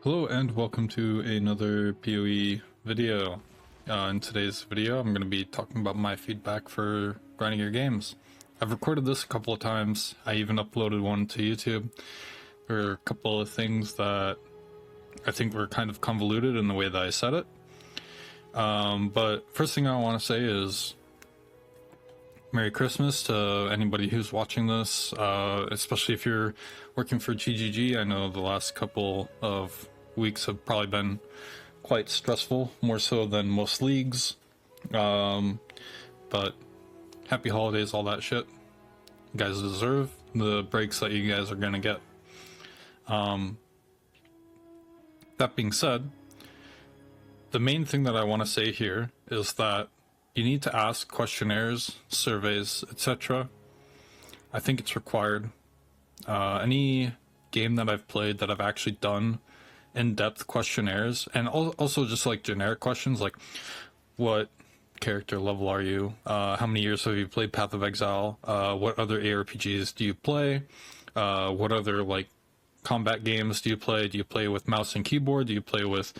Hello and welcome to another PoE video. In today's video I'm going to be talking about my feedback for grinding your games. I've recorded this a couple of times. I even uploaded one to YouTube. There are a couple of things that I think were kind of convoluted in the way that I said it. But first thing I want to say is Merry Christmas to anybody who's watching this, especially if you're working for GGG. I know the last couple of weeks have probably been quite stressful, more so than most leagues. But happy holidays, all that shit. You guys deserve the breaks that you guys are gonna get. That being said, the main thing that I want to say here is that you need to ask questionnaires, surveys, etc. I think it's required. Any game that I've played that I've actually done in-depth questionnaires, and also just like generic questions like what character level are you, how many years have you played Path of Exile, what other ARPGs do you play, what other like combat games do you play with mouse and keyboard, do you play with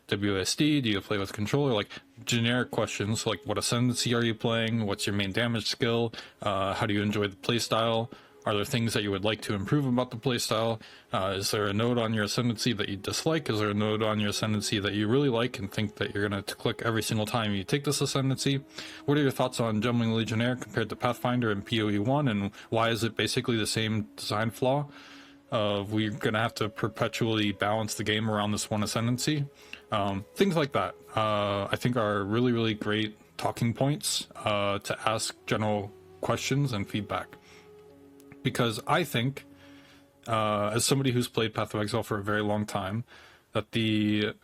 WSD, do you play with controller, like generic questions like what ascendancy are you playing, what's your main damage skill, how do you enjoy the playstyle, are there things that you would like to improve about the playstyle, is there a node on your ascendancy that you dislike, is there a node on your ascendancy that you really like and think that you're going to click every single time you take this ascendancy, what are your thoughts on Gemming Legionnaire compared to Pathfinder and PoE 1, and why is it basically the same design flaw of we're going to have to perpetually balance the game around this one ascendancy. Things like that I think are really great talking points to ask general questions and feedback, because I think as somebody who's played Path of Exile for a very long time, that the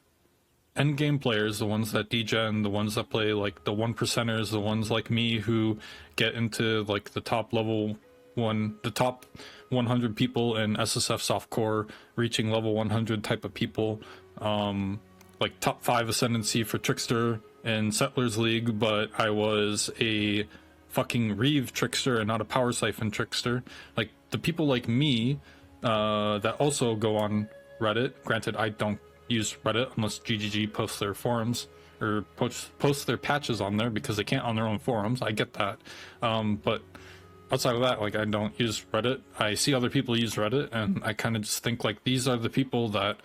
endgame players, the ones that degen, the ones that play like the 1%ers, the ones like me who get into like the top level the top 100 people in SSF softcore, reaching level 100 type of people, like top 5 ascendancy for Trickster in Settlers League, but I was a fucking Reeve Trickster and not a Power Siphon Trickster. Like the people like me that also go on Reddit. Granted, I don't use Reddit unless GGG posts their forums or post their patches on there because they can't on their own forums. I get that, but outside of that, like, I don't use Reddit. I see other people use Reddit, and I kind of just think, like, these are the people that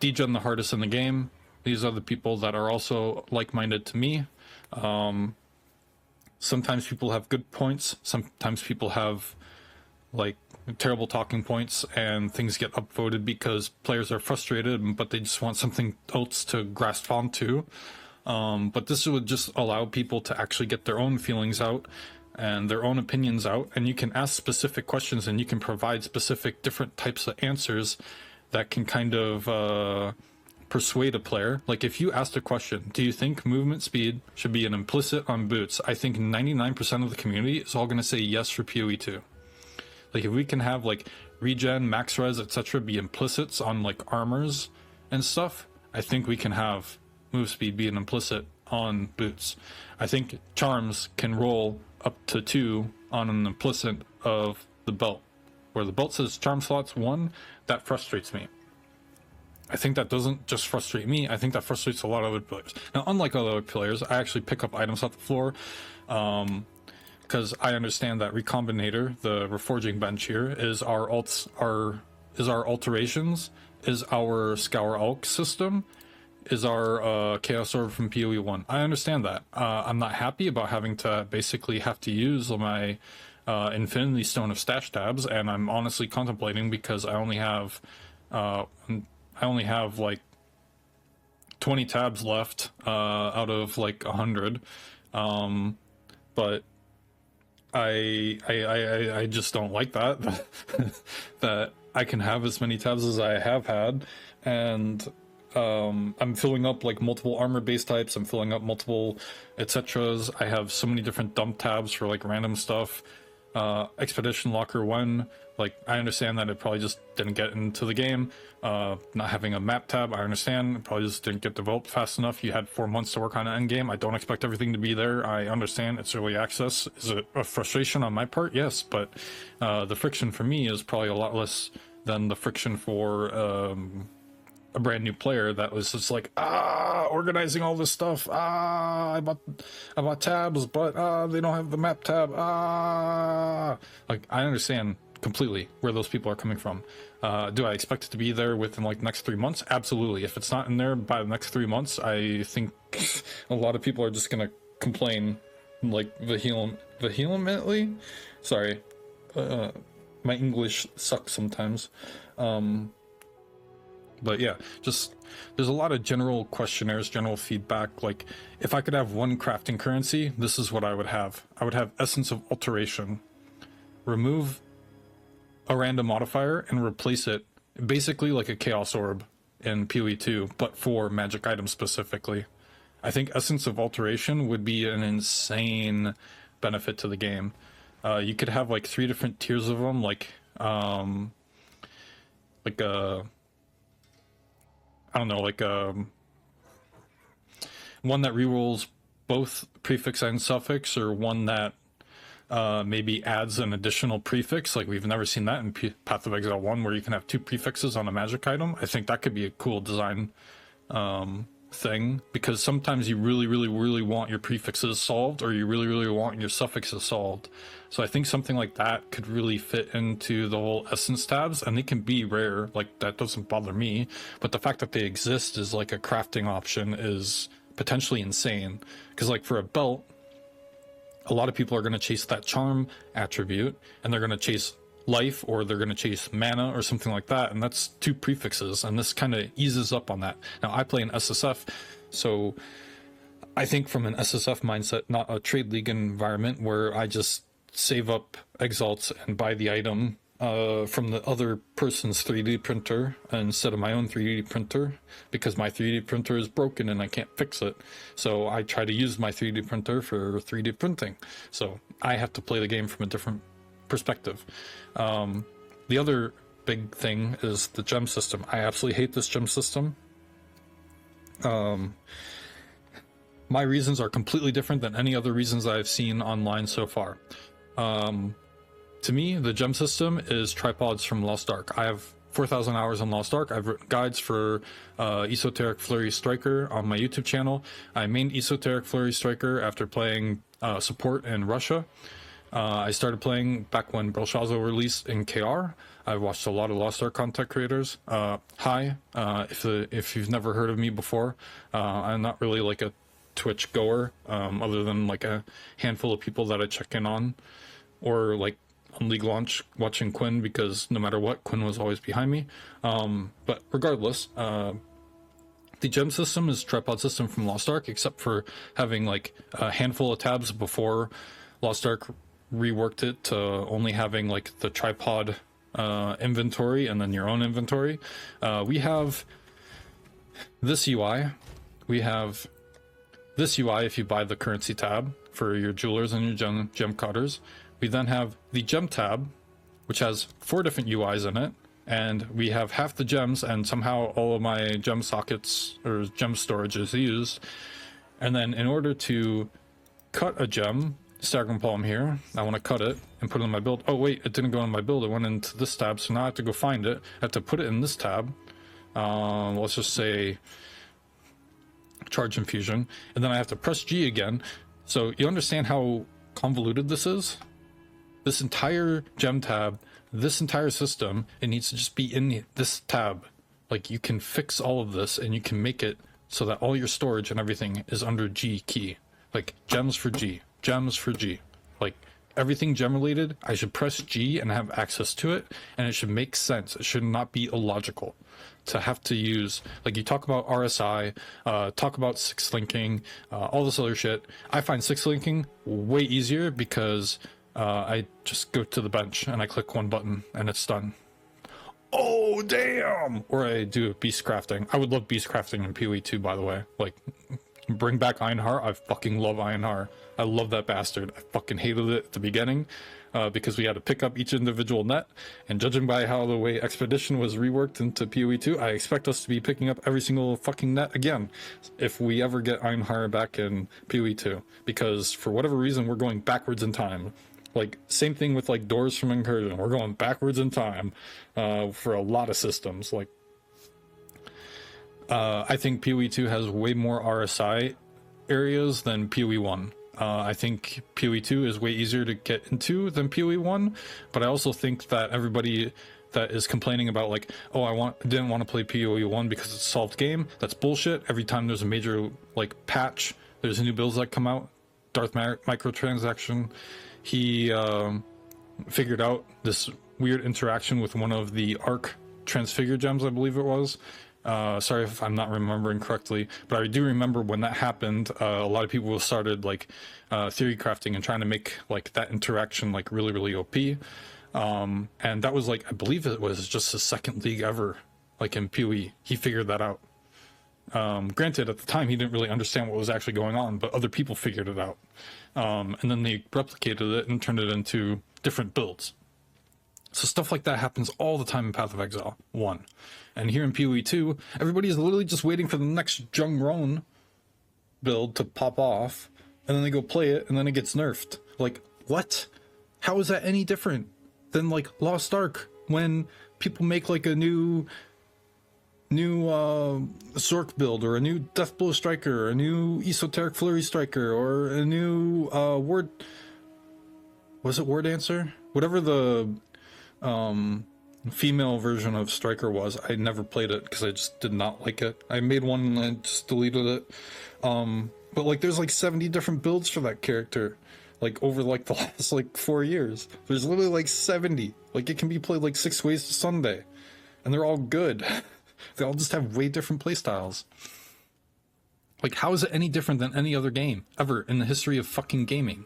degen the hardest in the game. These are the people that are also like-minded to me. Sometimes people have good points. Sometimes people have, like, terrible talking points, and things get upvoted because players are frustrated, but they just want something else to grasp onto. But this would just allow people to actually get their own feelings out and their own opinions out, and you can ask specific questions and you can provide specific different types of answers that can kind of persuade a player. Like if you asked a question, do you think movement speed should be an implicit on boots? I think 99% of the community is all going to say yes for PoE 2. Like if we can have like regen, max res, etc. be implicits on like armors and stuff, I think we can have move speed be an implicit on boots. I think charms can roll up to 2 on an implicit of the belt, where the belt says charm slots 1. That frustrates me. I think that doesn't just frustrate me, I think that frustrates a lot of other players. Now, unlike other players, I actually pick up items off the floor, because I understand that Recombinator, the reforging bench here, is our alterations, is our Scour Alk system, is our Chaos Orb from PoE 1. I understand that. I'm not happy about having to basically have to use my Infinity Stone of Stash tabs, and I'm honestly contemplating because I only have like 20 tabs left out of like 100. But I just don't like that that I can have as many tabs as I have had, and I'm filling up like multiple armor base types, I'm filling up multiple etc's. I have so many different dump tabs for like random stuff. Expedition Locker 1, like I understand that it probably just didn't get into the game. Not having a map tab, I understand, it probably just didn't get developed fast enough. You had 4 months to work on an endgame. I don't expect everything to be there. I understand it's early access. Is it a frustration on my part? Yes, but the friction for me is probably a lot less than the friction for a brand new player that was just like, organizing all this stuff. I bought tabs, but they don't have the map tab. Like, I understand completely where those people are coming from. Do I expect it to be there within like next 3 months? Absolutely. If it's not in there by the next 3 months, I think a lot of people are just gonna complain like vehemently. Sorry, my English sucks sometimes. But yeah, just there's a lot of general questionnaires, general feedback. Like, if I could have one crafting currency, this is what I would have. I would have Essence of Alteration. Remove a random modifier and replace it basically like a Chaos Orb in PoE 2, but for magic items specifically. I think Essence of Alteration would be an insane benefit to the game. You could have like 3 different tiers of them, like a, I don't know, like one that rerolls both prefix and suffix, or one that maybe adds an additional prefix. Like, we've never seen that in Path of Exile 1, where you can have 2 prefixes on a magic item. I think that could be a cool design thing, because sometimes you really want your prefixes solved, or you really want your suffixes solved. So I think something like that could really fit into the whole essence tabs, and they can be rare. Like, that doesn't bother me, but the fact that they exist as like a crafting option is potentially insane. Because like, for a belt, a lot of people are going to chase that charm attribute, and they're going to chase life, or they're going to chase mana or something like that, and that's 2 prefixes, and this kind of eases up on that. Now, I play an SSF, so I think from an SSF mindset, not a trade league environment where I just save up exalts and buy the item from the other person's 3D printer instead of my own 3D printer, because my 3D printer is broken and I can't fix it. So I try to use my 3D printer for 3D printing. So I have to play the game from a different perspective. The other big thing is the gem system. I absolutely hate this gem system. My reasons are completely different than any other reasons I've seen online so far. To me, the gem system is tripods from Lost Ark. I have 4,000 hours on Lost Ark. I've written guides for Esoteric Flurry Striker on my YouTube channel. I mained Esoteric Flurry Striker after playing support in Russia. I started playing back when Belshazzar released in KR. I've watched a lot of Lost Ark content creators. Hi, if you've never heard of me before, I'm not really like a Twitch goer, other than like a handful of people that I check in on, or like on League launch watching Quinn, because no matter what, Quinn was always behind me. But regardless, the gem system is a tripod system from Lost Ark, except for having like a handful of tabs before Lost Ark reworked it to only having like the tripod inventory and then your own inventory. We have this UI. We have this UI if you buy the currency tab for your jewelers and your gem cutters. We then have the gem tab, which has 4 different UIs in it, and we have half the gems, and somehow all of my gem sockets or gem storage is used. And then in order to cut a gem, Staggering Palm here, I want to cut it and put it in my build. Oh wait, it didn't go in my build, it went into this tab, so now I have to go find it. I have to put it in this tab. Let's just say Charge Infusion, and then I have to press G again. So you understand how convoluted this is? This entire gem tab, this entire system, it needs to just be in this tab. Like, you can fix all of this, and you can make it so that all your storage and everything is under G key. Like, gems for G, gems for G. Like, everything gem related, I should press G and have access to it, and it should make sense. It should not be illogical to have to use, like, you talk about RSI, talk about 6 linking, all this other shit. I find 6 linking way easier because I just go to the bench and I click one button and it's done. Oh, damn! Or I do beast crafting. I would love beast crafting in PoE 2, by the way. Like, bring back Ironheart. I fucking love Ironheart. I love that bastard. I fucking hated it at the beginning because we had to pick up each individual net, and judging by how the way Expedition was reworked into PoE 2, I expect us to be picking up every single fucking net again if we ever get Ironheart back in PoE 2, because for whatever reason we're going backwards in time. Like, same thing with like Doors from Incursion. We're going backwards in time for a lot of systems. Like, I think PoE 2 has way more RSI areas than PoE 1. I think PoE 2 is way easier to get into than PoE 1, but I also think that everybody that is complaining about like, oh, didn't want to play PoE 1 because it's a solved game, that's bullshit. Every time there's a major like patch, there's new builds that come out. Darth microtransaction, he figured out this weird interaction with one of the Arc transfigure gems, I believe it was. Sorry if I'm not remembering correctly, but I do remember when that happened, a lot of people started like theory crafting and trying to make like that interaction like really, really OP. And that was like, I believe it was just his second league ever, like in PoE. He figured that out. Granted, at the time he didn't really understand what was actually going on, but other people figured it out. And then they replicated it and turned it into different builds. So stuff like that happens all the time in Path of Exile 1. And here in PoE 2, everybody is literally just waiting for the next Jung Roan build to pop off, and then they go play it, and then it gets nerfed. Like, what? How is that any different than, like, Lost Ark, when people make, like, a new Zork build, or a new Deathblow Striker, or a new Esoteric Flurry Striker, or a new Ward... Was it War Dancer? Whatever the... female version of Striker was. I never played it because I just did not like it. I made one and I just deleted it. But like there's like 70 different builds for that character, like over like the last like 4 years. There's literally like 70. Like it can be played like 6 ways to Sunday, and they're all good. They all just have way different playstyles. Like how is it any different than any other game ever in the history of fucking gaming?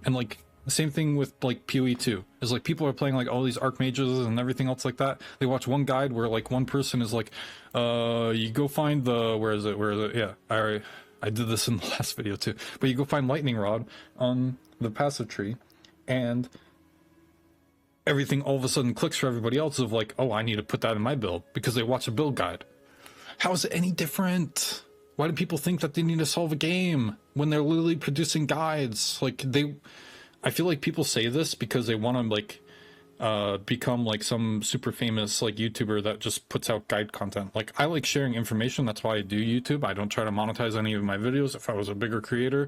And like the same thing with like PoE 2 is like people are playing like all these archmages and everything else like that. They watch one guide where like one person is like, you go find the, where is it? Yeah, I did this in the last video too, but you go find lightning rod on the passive tree, and everything all of a sudden clicks for everybody else of like, oh, I need to put that in my build because they watch a build guide. How is it any different? Why do people think that they need to solve a game when they're literally producing guides? Like I feel like people say this because they want to like become like some super famous like YouTuber that just puts out guide content. Like I like sharing information. That's why I do YouTube. I don't try to monetize any of my videos. If I was a bigger creator,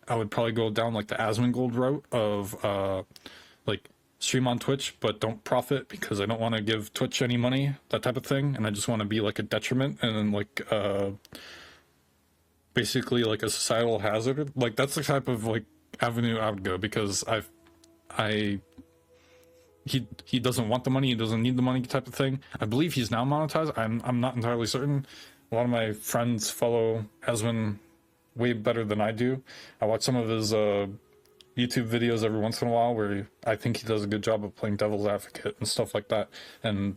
I would probably go down like the Asmongold route of like stream on Twitch, but don't profit because I don't want to give Twitch any money, that type of thing. And I just want to be like a detriment and then like basically like a societal hazard. Like that's the type of like avenue I would go, because he doesn't want the money, he doesn't need the money type of thing. I believe he's now monetized. I'm not entirely certain. A lot of my friends follow Asmon way better than I do. I watch some of his YouTube videos every once in a while where I think he does a good job of playing devil's advocate and stuff like that, and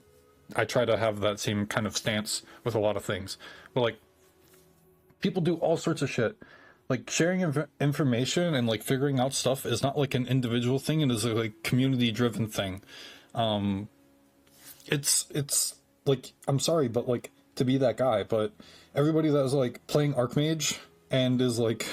I try to have that same kind of stance with a lot of things. But like people do all sorts of shit. Like sharing information and like figuring out stuff is not like an individual thing. It is a like community driven thing. It's like, I'm sorry, but like to be that guy, but everybody that is like playing Archmage and is like,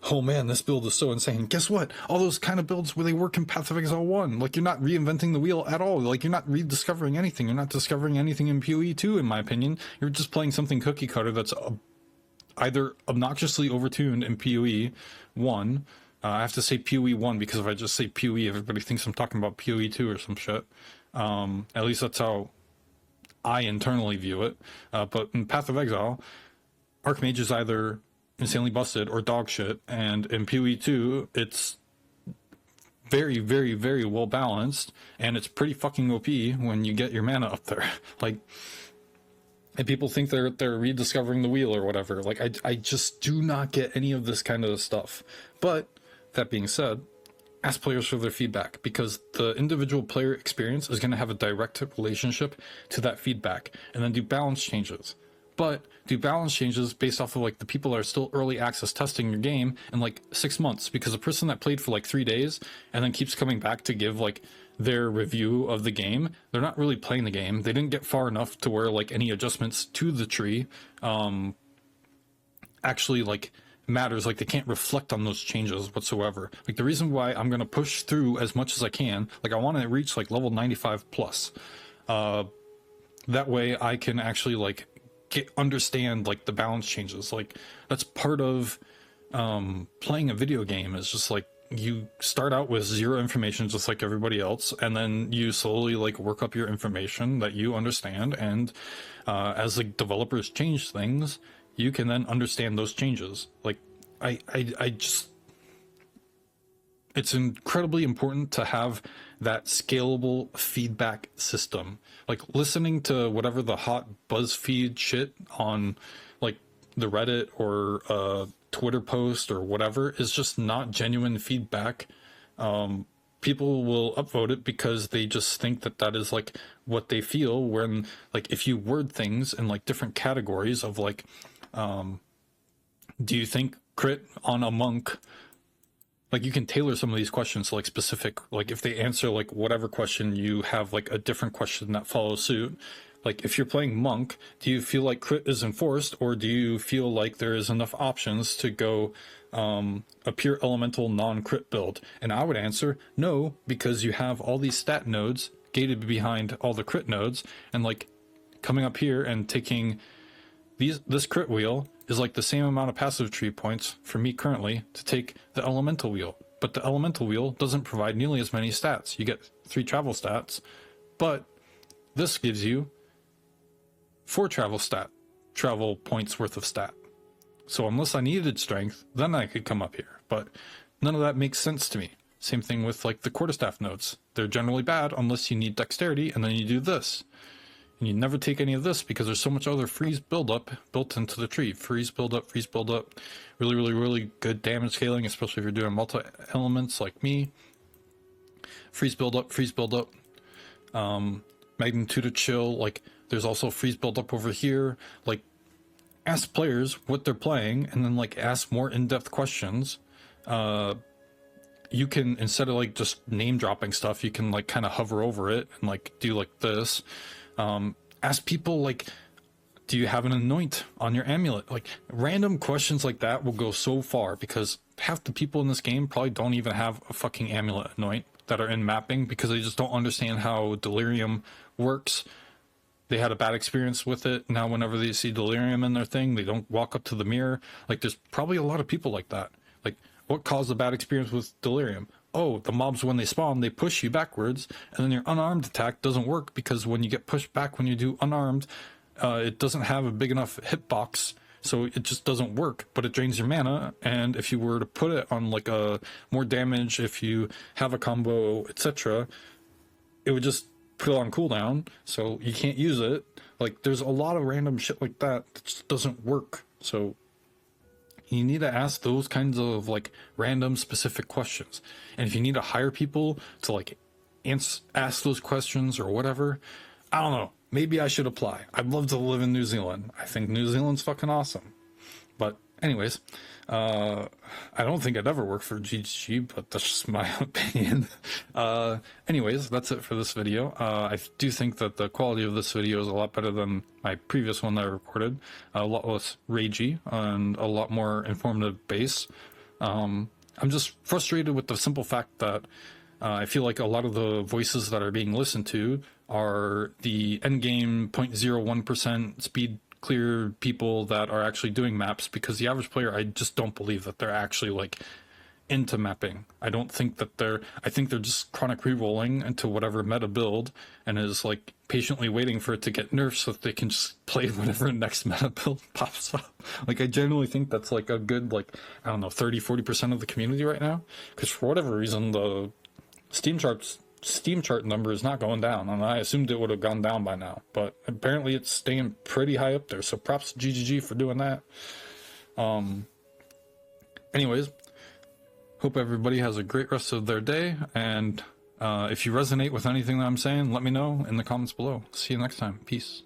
oh man, this build is so insane. Guess what? All those kind of builds where they work in Path of Exile 1, like you're not reinventing the wheel at all. Like you're not rediscovering anything. You're not discovering anything in PoE 2, in my opinion. You're just playing something cookie cutter that's either obnoxiously overtuned in PoE 1. I have to say PoE 1 because if I just say PoE, everybody thinks I'm talking about PoE 2 or some shit. At least that's how I internally view it. But in Path of Exile, Archmage is either insanely busted or dog shit, and in PoE 2, it's very, very, very well balanced, and it's pretty fucking OP when you get your mana up there. Like, and people think they're rediscovering the wheel or whatever. Like, I just do not get any of this kind of stuff. But that being said, ask players for their feedback, because the individual player experience is going to have a direct relationship to that feedback, and then do balance changes. But do balance changes based off of like the people that are still early access testing your game in like 6 months, because a person that played for like 3 days and then keeps coming back to give like their review of the game, they're not really playing the game. They didn't get far enough to where like any adjustments to the tree actually like matters. Like they can't reflect on those changes whatsoever. Like the reason why I'm going to push through as much as I can, like I want to reach like level 95 plus. That way I can actually like understand like the balance changes. Like that's part of playing a video game, is just like you start out with zero information just like everybody else, and then you slowly like work up your information that you understand, and as the developers change things, you can then understand those changes. Like I just, it's incredibly important to have that scalable feedback system. Like listening to whatever the hot BuzzFeed shit on like the Reddit or Twitter post or whatever is just not genuine feedback. People will upvote it because they just think that that is like what they feel, when like if you word things in like different categories of like, do you think crit on a monk, like you can tailor some of these questions to like specific, like if they answer like whatever question, you have like a different question that follows suit. Like if you're playing monk, do you feel like crit is enforced, or do you feel like there is enough options to go a pure elemental non-crit build? And I would answer no, because you have all these stat nodes gated behind all the crit nodes, and like coming up here and taking this crit wheel is like the same amount of passive tree points for me currently to take the elemental wheel. But the elemental wheel doesn't provide nearly as many stats. You get 3 travel stats, but this gives you 4 travel points worth of stat. So unless I needed strength, then I could come up here, but none of that makes sense to me. Same thing with like the quarterstaff nodes. They're generally bad unless you need dexterity, and then you do this. And you never take any of this because there's so much other freeze buildup built into the tree. Freeze buildup, really, really, really good damage scaling, especially if you're doing multi-elements like me. Freeze buildup, magnitude of chill, like there's also freeze buildup over here. Like ask players what they're playing, and then like ask more in-depth questions. You can, instead of like just name dropping stuff, you can like kind of hover over it and like do like this. Ask people like, do you have an anoint on your amulet? Like random questions like that will go so far, because half the people in this game probably don't even have a fucking amulet anoint that are in mapping, because they just don't understand how delirium works. They had a bad experience with it. Now whenever they see delirium in their thing, they don't walk up to the mirror. Like there's probably a lot of people like that. Like what caused a bad experience with delirium? Oh, the mobs, when they spawn, they push you backwards, and then your unarmed attack doesn't work, because when you get pushed back when you do unarmed, it doesn't have a big enough hitbox, so it just doesn't work, but it drains your mana. And if you were to put it on like a more damage, if you have a combo, etc., it would just put it on cooldown, so you can't use it. Like there's a lot of random shit like that that just doesn't work. So you need to ask those kinds of like random specific questions. And if you need to hire people to like ask those questions or whatever, I don't know, maybe I should apply. I'd love to live in New Zealand. I think New Zealand's fucking awesome. But anyways, I don't think I'd ever work for GGG, but that's just my opinion. Anyways, that's it for this video. I do think that the quality of this video is a lot better than my previous one that I recorded. A lot less ragey and a lot more informative base. I'm just frustrated with the simple fact that I feel like a lot of the voices that are being listened to are the endgame 0.01% speed clear people that are actually doing maps, because the average player, I just don't believe that they're actually like into mapping. I don't think that I think they're just chronic re-rolling into whatever meta build, and is like patiently waiting for it to get nerfed so that they can just play whatever next meta build pops up. Like I genuinely think that's like a good, like, I don't know, 30-40% of the community right now, because for whatever reason the Steam chart number is not going down, and I assumed it would have gone down by now, but apparently it's staying pretty high up there, so props to GGG for doing that. Anyways, hope everybody has a great rest of their day, and if you resonate with anything that I'm saying, let me know in the comments below. See you next time. Peace.